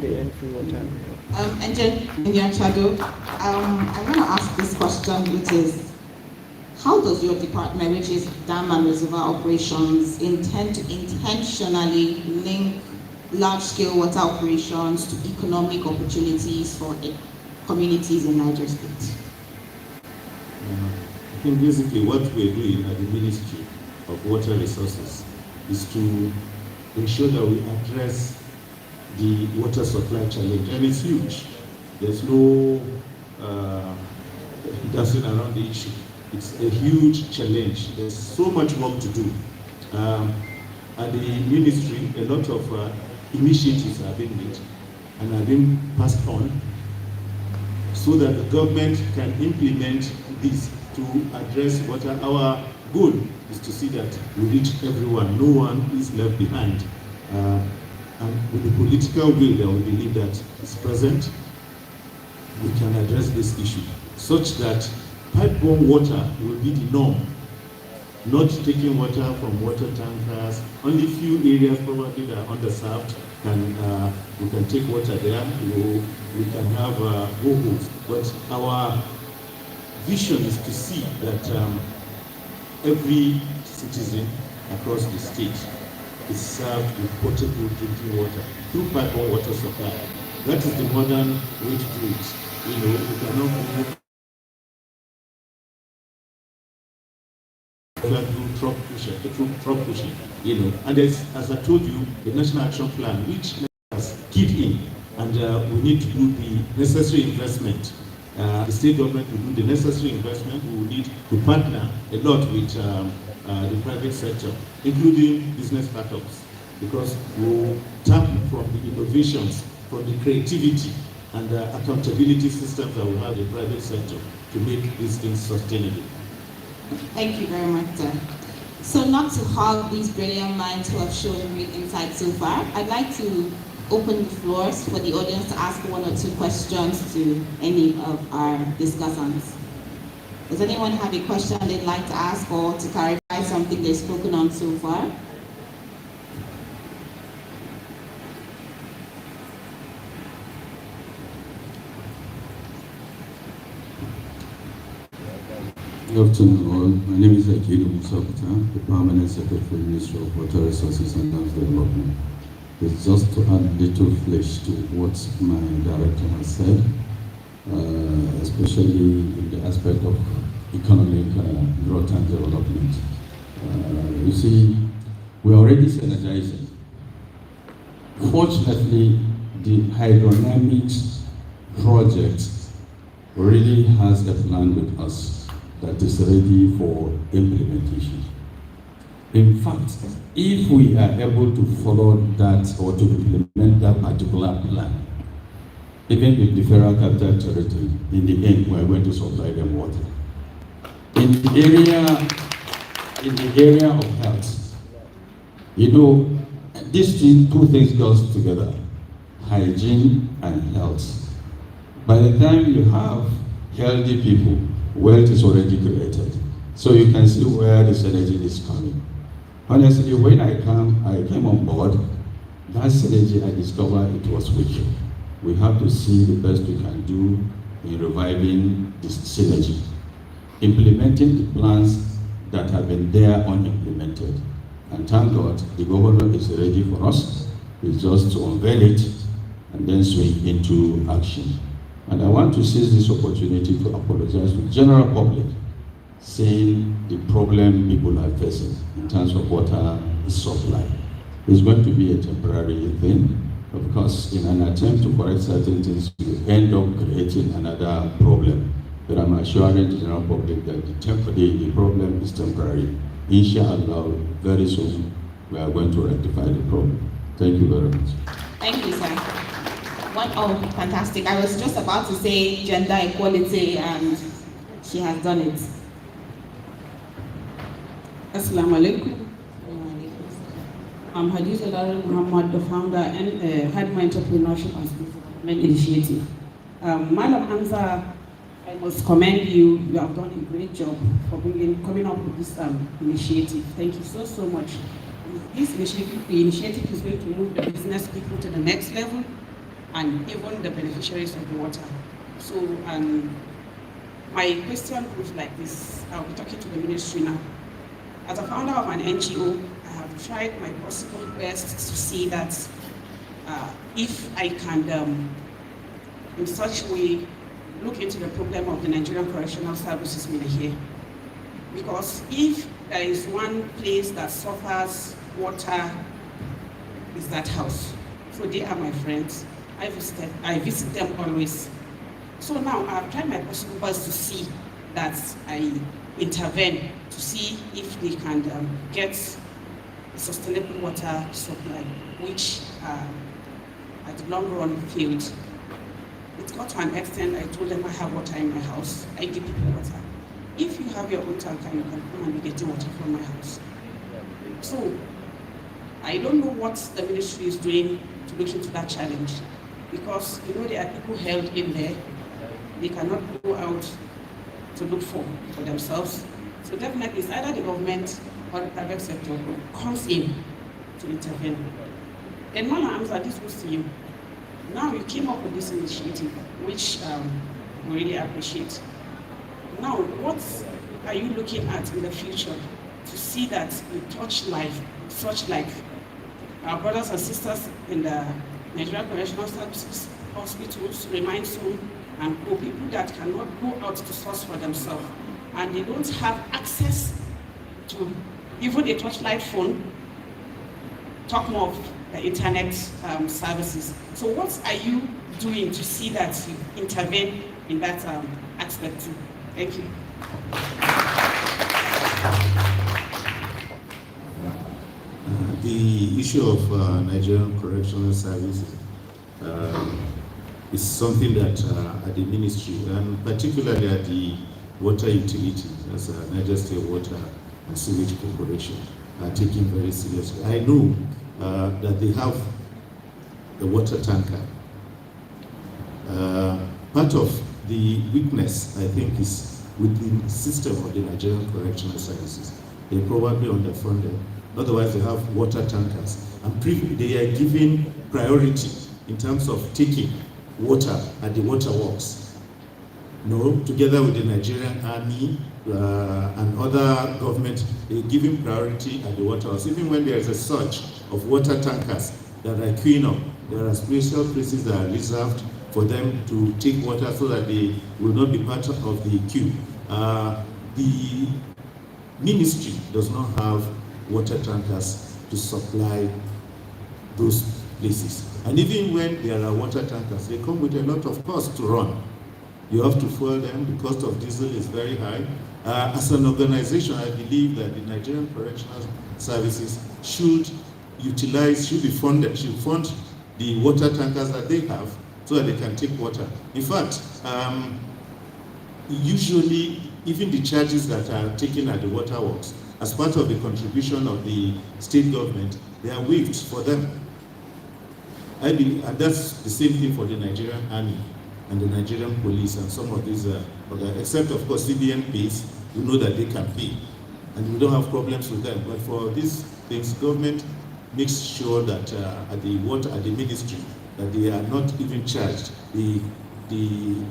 Engineer Chado, I want to ask this question, which is, how does your department, which is Dam and Reservoir Operations, intend to intentionally link large-scale water operations to economic opportunities for communities in Niger State? I think basically what we're doing at the Ministry of Water Resources is to ensure that we address the water supply challenge, and it's huge. There's no dancing around the issue. It's a huge challenge. There's so much work to do. At the ministry, a lot of initiatives are being made and are being passed on so that the government can implement this to address water. Our goal is to see that we reach everyone. No one is left behind. And with the political will that we believe that is present, we can address this issue such that pipe-borne water will be the norm, not taking water from water tankers. Only few areas probably that are underserved we can take water there. We can have boreholes. But our vision is to see that every citizen across the state is served with potable drinking water through pipe-borne water supply. That is the modern way to do it. We cannot through truck pushing, And as I told you, the National Action Plan, which has kicked in, and we need to do the necessary investment. The state government will do the necessary investment. We will need to partner a lot with the private sector, including business startups, because we'll tap from the innovations, from the creativity and the accountability systems that we have in the private sector to make these things sustainable. Thank you very much, sir. So not to hog these brilliant minds who have shown great insight so far, I'd like to open the floors for the audience to ask one or two questions to any of our discussants. Does anyone have a question they'd like to ask or to clarify something they've spoken on so far? Good afternoon all. My name is Akilu Musakta, the Permanent Secretary, Ministry of Water Resources and Dams Development. It's just to add a little flesh to what my director has said, especially in the aspect of economic growth and development. You see, we're already synergizing. Fortunately, the hydrodynamics project really has a plan with us that is ready for implementation. In fact, if we are able to follow that or to implement that particular plan, even with the Federal Capital Territory, in the end, we are going to supply them water. In the area of health, you know, these two things goes together, hygiene and health. By the time you have healthy people, wealth is already created. So you can see where the synergy is coming. Honestly, when I came on board, that synergy, I discovered it was weak. We have to see the best we can do in reviving this synergy, implementing the plans that have been there unimplemented. And thank God, the governor is ready for us. It's just to unveil it and then swing into action. And I want to seize this opportunity to apologize to the general public, saying the problem people are facing in terms of water supply. It's going to be a temporary thing. Of course, in an attempt to correct certain things, you end up creating another problem. But I'm assuring the general public that the problem is temporary. Inshallah, very soon, we are going to rectify the problem. Thank you very much. Thank you, sir. Oh, fantastic. I was just about to say gender equality, and she has done it. Assalamu alaikum. I'm Hadiza Darul Muhammad, the founder and head my entrepreneurship and development initiative. Madam Hamza, I must commend you. You have done a great job for coming up with this initiative. Thank you so much. This initiative, the initiative is going to move the business people to the next level and even the beneficiaries of the water. So my question goes like this. I'll be talking to the ministry now. As a founder of an NGO, I have tried my possible best to see that if I can, in such a way, look into the problem of the Nigerian Correctional Services in here. Because if there is one place that suffers water, is that house. So they are my friends. I visit them always. So now I've tried my possible best to see that I intervene to see if they can get sustainable water supply, which at the long run failed. It got to an extent I told them I have water in my house. I give people water. If you have your own tanker, you can come and be getting water from my house. So I don't know what the ministry is doing to look into that challenge, because you know there are people held in there. They cannot go out to look for themselves. So definitely it's either the government or the private sector comes in to intervene. And Mama Hamza, this was to you. Now you came up with this initiative, which we really appreciate. Now, what are you looking at in the future to see that you touch life, such like our brothers and sisters in the Nigerian Correctional Services hospitals, Remind Soul, and people that cannot go out to source for themselves, and they don't have access to even a touchlight phone, talk more of the internet services. So what are you doing to see that you intervene in that aspect too? Thank you. The issue of Nigerian Correctional Services is something that at the ministry, and particularly at the water utility, as Niger State Water and Sewage Corporation, are taking very seriously. I know that they have a water tanker. Part of the weakness, I think, is within the system of the Nigerian Correctional Services. They're probably underfunded. Otherwise, they have water tankers. And they are giving priority in terms of taking water at the water works. No, together with the Nigerian Army and other government, they're giving priority at the water works. Even when there is a surge of water tankers that are queuing up, there are special places that are reserved for them to take water so that they will not be part of the queue. The ministry does not have water tankers to supply those places. And even when there are water tankers, they come with a lot of cost to run. You have to fuel them, the cost of diesel is very high. As an organization, I believe that the Nigerian Correctional services should fund the water tankers that they have so that they can take water. In fact, usually even the charges that are taken at the waterworks as part of the contribution of the state government, they are waived for them. And that's the same thing for the Nigerian Army and the Nigerian police and some of these, except of course CBN pays, you know that they can pay. And we don't have problems with them. But for these things, government makes sure that at the ministry, that they are not even charged. The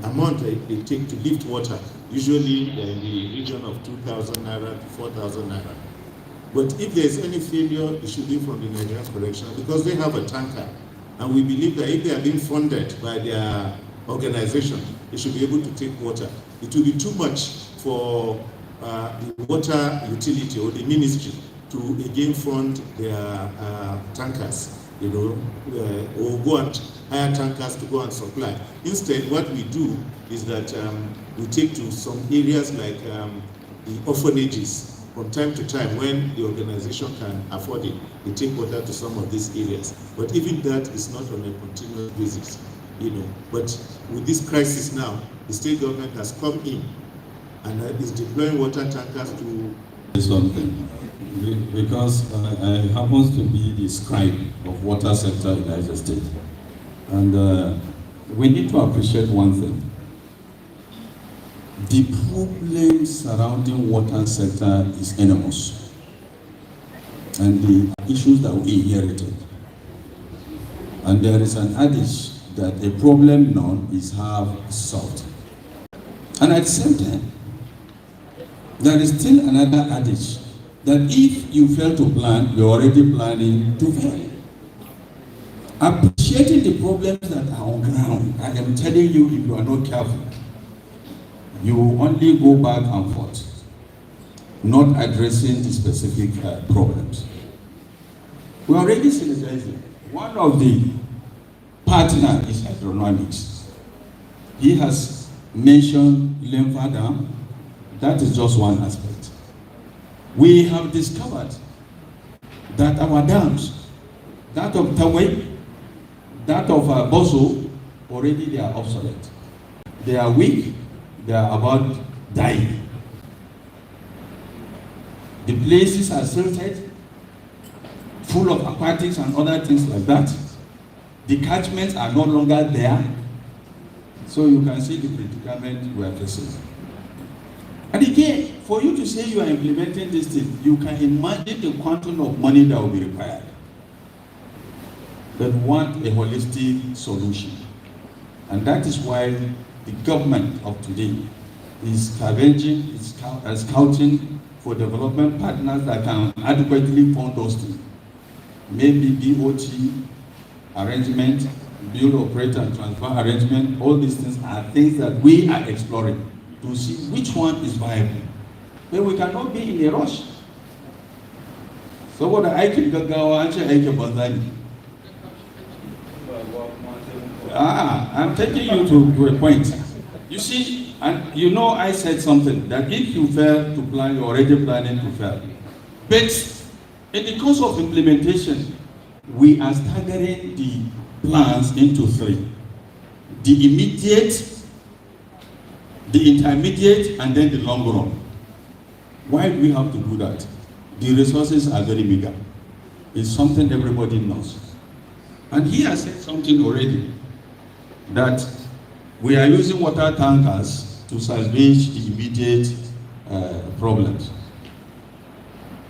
amount they take to lift water, usually in the region of 2,000 naira to 4,000 naira. But if there is any failure, it should be from the Nigerian Correctional, because they have a tanker. And we believe that if they are being funded by their organization, they should be able to take water. It will be too much for the water utility or the ministry to again fund their tankers, or go and hire tankers to go and supply. Instead, what we do is that we take to some areas like the orphanages from time to time when the organization can afford it. They take water to some of these areas. But even that is not on a continuous basis, But with this crisis now, the state government has come in and is deploying water tankers to something. Because I happen to be the scribe of water sector in Niger State. And we need to appreciate one thing. The problem surrounding water sector is enormous. And the issues that we inherited. And there is an adage that a problem known is half solved. And at the same time, there is still another adage that if you fail to plan, you're already planning to fail. Appreciating the problems that are on ground, I am telling you, if you are not careful, you will only go back and forth, not addressing the specific problems. We are already synergizing. One of the partners is hydrodynamics. He has mentioned Lemfa Dam. That is just one aspect. We have discovered that our dams, that of Tawai, that of Boso, already they are obsolete. They are weak, they are about dying. The places are silted, full of aquatics and other things like that. The catchments are no longer there. So you can see the predicament we are facing. And again, for you to say you are implementing this thing, you can imagine the quantum of money that will be required. But we want a holistic solution. And that is why the government of today is scavenging, is scouting for development partners that can adequately fund those things. Maybe BOT arrangement, build, operate, and transfer arrangement, all these things are things that we are exploring to see which one is viable. But we cannot be in a rush. So what I can go I'm taking you to a point. You see, and I said something that if you fail to plan, you're already planning to fail. But in the course of implementation, we are staggering the plans into three: the immediate, the intermediate, and then the long run. Why do we have to do that? The resources are very bigger. It's something everybody knows. And he has said something already, that we are using water tankers to salvage the immediate problems.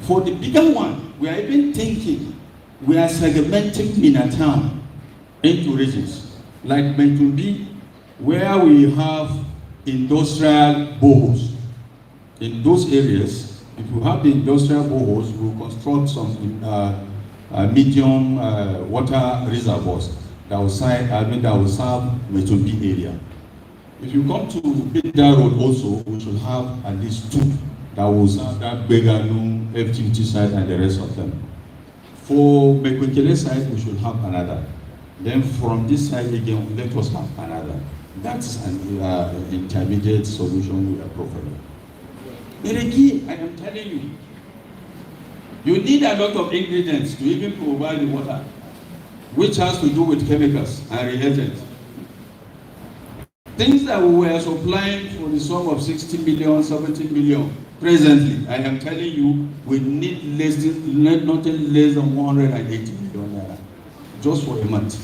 For the bigger one, we are even thinking, we are segmenting Minna Town into regions, like Mentumbi, where we have industrial boreholes. In those areas, if you have the industrial boreholes, we will construct some medium water reservoirs that will serve Mentumbi area. If you come to Bida Road also, we should have at least two that will serve that Beganu, FGT side, and the rest of them. For Mekwekele side, we should have another. Then from this side again, let us have another. That's an intermediate solution we are providing. But again, I am telling you, You need a lot of ingredients to even provide the water, which has to do with chemicals and reagents. Things that we were supplying for the sum of 60 million, 70 million, presently, I am telling you, we need nothing less than 180 million naira just for a month.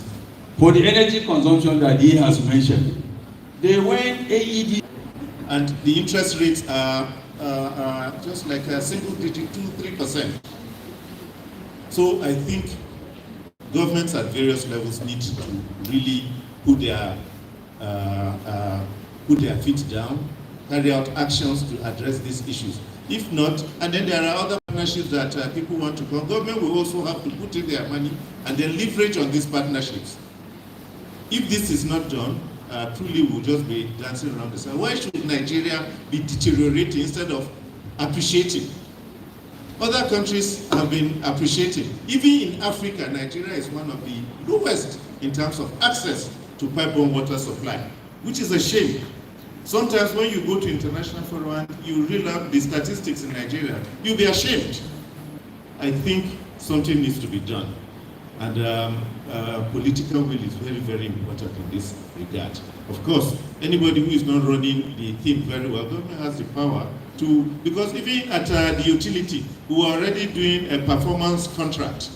For the energy consumption that he has mentioned, they went AED. And the interest rates are just like a single digit, 2-3%. So I think governments at various levels need to really put their feet down, carry out actions to address these issues. If not, and then there are other partnerships that people want to come, government will also have to put in their money and then leverage on these partnerships. If this is not done, truly we'll just be dancing around the sun. Why should Nigeria be deteriorating instead of appreciating? Other countries have been appreciating. Even in Africa, Nigeria is one of the lowest in terms of access to pipe-borne water supply, which is a shame. Sometimes when you go to international forum and you read out the statistics in Nigeria, you'll be ashamed. I think something needs to be done. And political will is very, very important in this regard. Of course, anybody who is not running the thing very well, government has the power to, because even at the utility, we are already doing a performance contract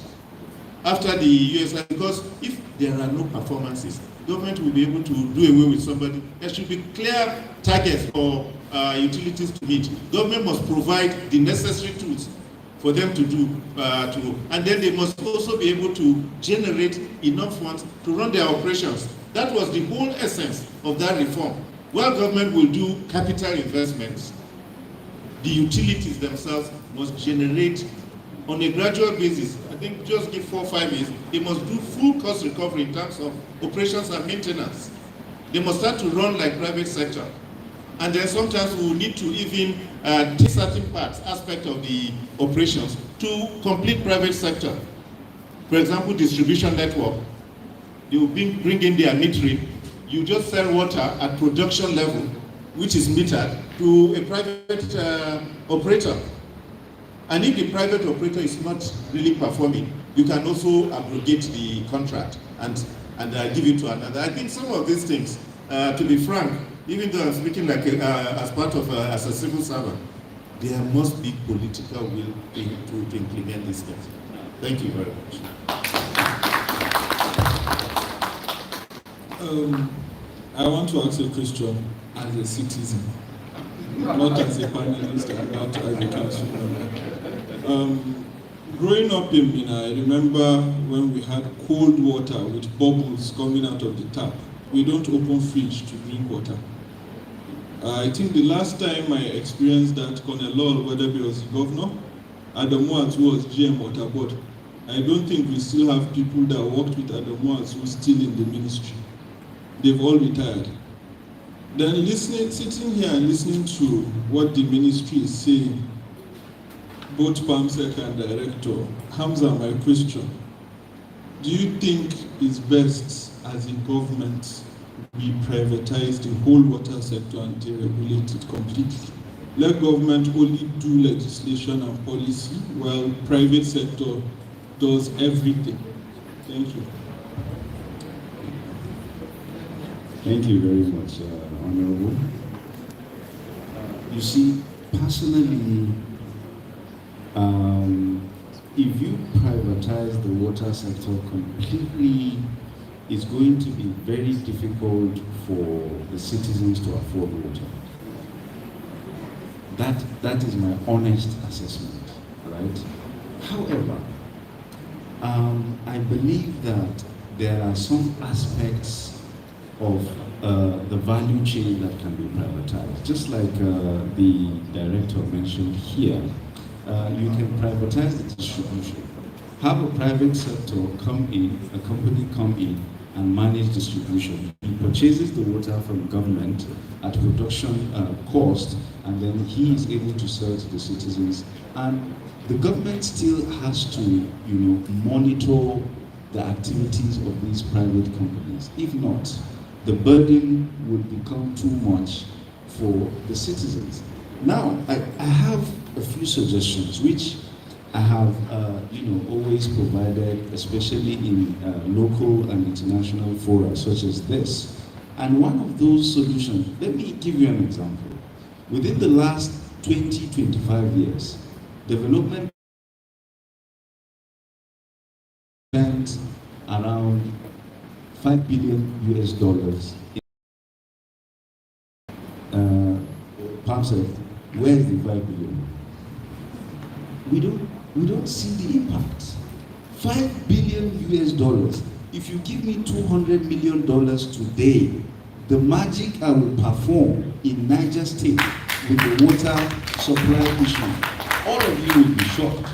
after the USI, because if there are no performances, government will be able to do away with somebody. There should be clear targets for utilities to meet. Government must provide the necessary tools for them to do, and then they must also be able to generate enough funds to run their operations. That was the whole essence of that reform. While government will do capital investments, the utilities themselves must generate on a gradual basis. I think just give 4 or 5 years, they must do full cost recovery in terms of operations and maintenance. They must start to run like private sector. And then sometimes we will need to even take certain parts, aspect of the operations to complete private sector. For example, distribution network. They will bring in their metering. You just sell water at production level, which is metered, to a private operator. And if the private operator is not really performing, you can also abrogate the contract and give it to another. I think some of these things, to be frank, even though I'm speaking like as part of as a civil servant, there must be political will to implement these things. Thank you very much. I want to ask a question as a citizen, not as a panelist and not as a council member. Growing up in Mina, I remember when we had cold water with bubbles coming out of the tap. We don't open fridge to drink water. I think the last time I experienced that, Colonel Lol, whether he was the governor, Adamu Atsu was GM Water Board. I don't think we still have people that worked with Adamu Atsu still in the ministry. They've all retired. Then sitting here and listening to what the ministry is saying, both PAMSEC and Director, Hamza, my question, do you think it's best as a government we privatize the whole water sector and deregulate it completely? Let government only do legislation and policy while private sector does everything. Thank you. Thank you very much, Honorable. You see, personally, if you privatize the water sector completely, it's going to be very difficult for the citizens to afford water. That is my honest assessment, right? However, I believe that there are some aspects of the value chain that can be privatized. Just like the director mentioned here, you can privatize the distribution. Have a private sector come in, a company come in and manage distribution. He purchases the water from government at production cost, and then he is able to sell to the citizens. And the government still has to, monitor the activities of these private companies. If not, the burden would become too much for the citizens. Now, I have a few suggestions which I have, always provided, especially in local and international fora such as this. And one of those solutions, let me give you an example. Within the last 20-25 years, development spent around $5 billion in PAMSEC. Where's the $5 billion? We don't see the impact. $5 billion. If you give me $200 million today, the magic I will perform in Niger State with the water supply issue, all of you will be shocked.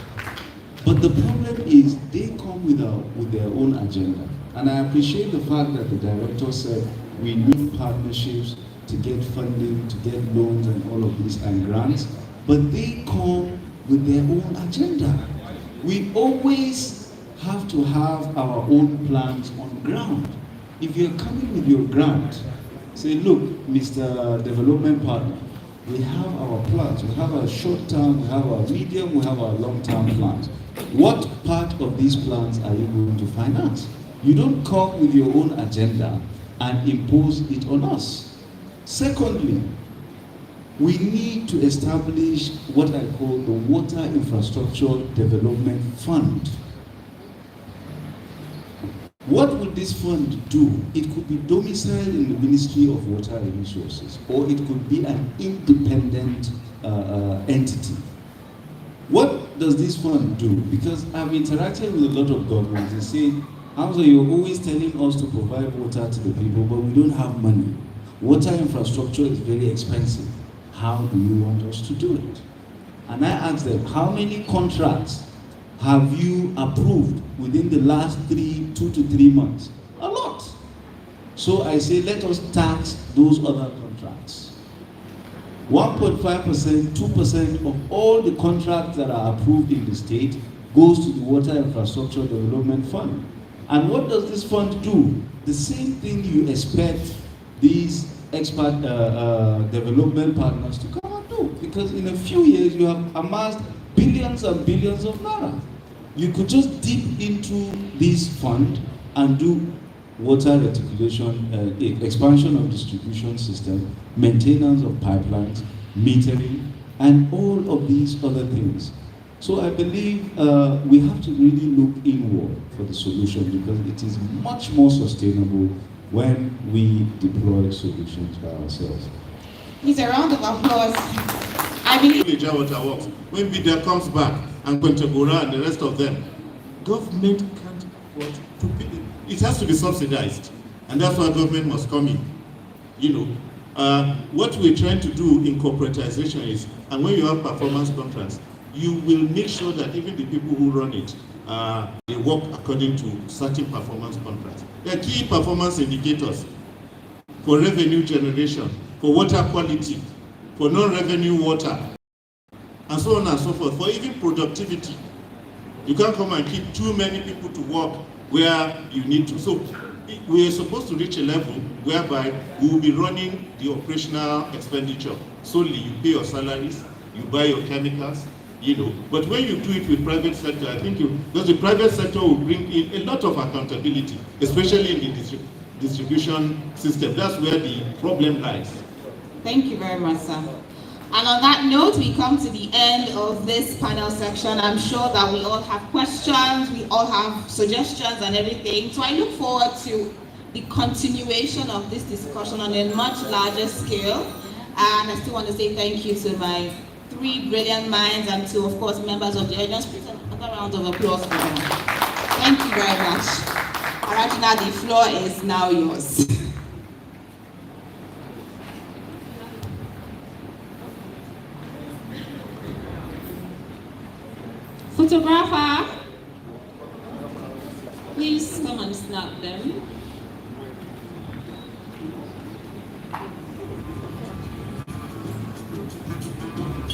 But the problem is they come with their own agenda. And I appreciate the fact that the director said we need partnerships to get funding, to get loans and all of these and grants, but they come with their own agenda. We always have to have our own plans on ground. If you're coming with your grant, say, look, Mr. Development Partner, we have our plans. We have our short term, we have our medium, we have our long term plans. What part of these plans are you going to finance? You don't come with your own agenda and impose it on us. Secondly, we need to establish what I call the Water Infrastructure Development Fund. What would this fund do? It could be domiciled in the Ministry of Water Resources, or it could be an independent entity. What does this fund do? Because I've interacted with a lot of governments and say, Hamza, you're always telling us to provide water to the people, but we don't have money. Water infrastructure is very expensive. How do you want us to do it? And I asked them, how many contracts have you approved within the last 2 to 3 months? A lot. So I say, let us tax those other contracts. 1.5%, 2% of all the contracts that are approved in the state goes to the Water Infrastructure Development Fund. And what does this fund do? The same thing you expect these expert development partners to come and do. Because in a few years, you have amassed billions and billions of naira. You could just dip into this fund and do water reticulation, expansion of distribution system, maintenance of pipelines, metering, and all of these other things. So I believe we have to really look inward for the solution, because it is much more sustainable when we deploy solutions by ourselves. Please, a round of applause. I believe Water works. When BIDA comes back and Kwentagora and the rest of them, government can't afford to pay. It has to be subsidized, and that's why government must come in. What we're trying to do in corporatization is, and when you have performance contracts, you will make sure that even the people who run it, they work according to certain performance contracts. There are key performance indicators for revenue generation, for water quality, for non-revenue water, and so on and so forth, for even productivity. You can't come and keep too many people to work where you need to. So we are supposed to reach a level whereby we will be running the operational expenditure solely. You pay your salaries, you buy your chemicals, But when you do it with private sector, I think because the private sector will bring in a lot of accountability, especially in the distribution system. That's where the problem lies. Thank you very much, sir. And on that note, we come to the end of this panel section. I'm sure that we all have questions, we all have suggestions and everything. So I look forward to the continuation of this discussion on a much larger scale. And I still want to say thank you to my 3 brilliant minds and to, of course, members of the audience. Please, another round of applause for them. Thank you very much. All right, now the floor is now yours. Photographer, please come and snap them.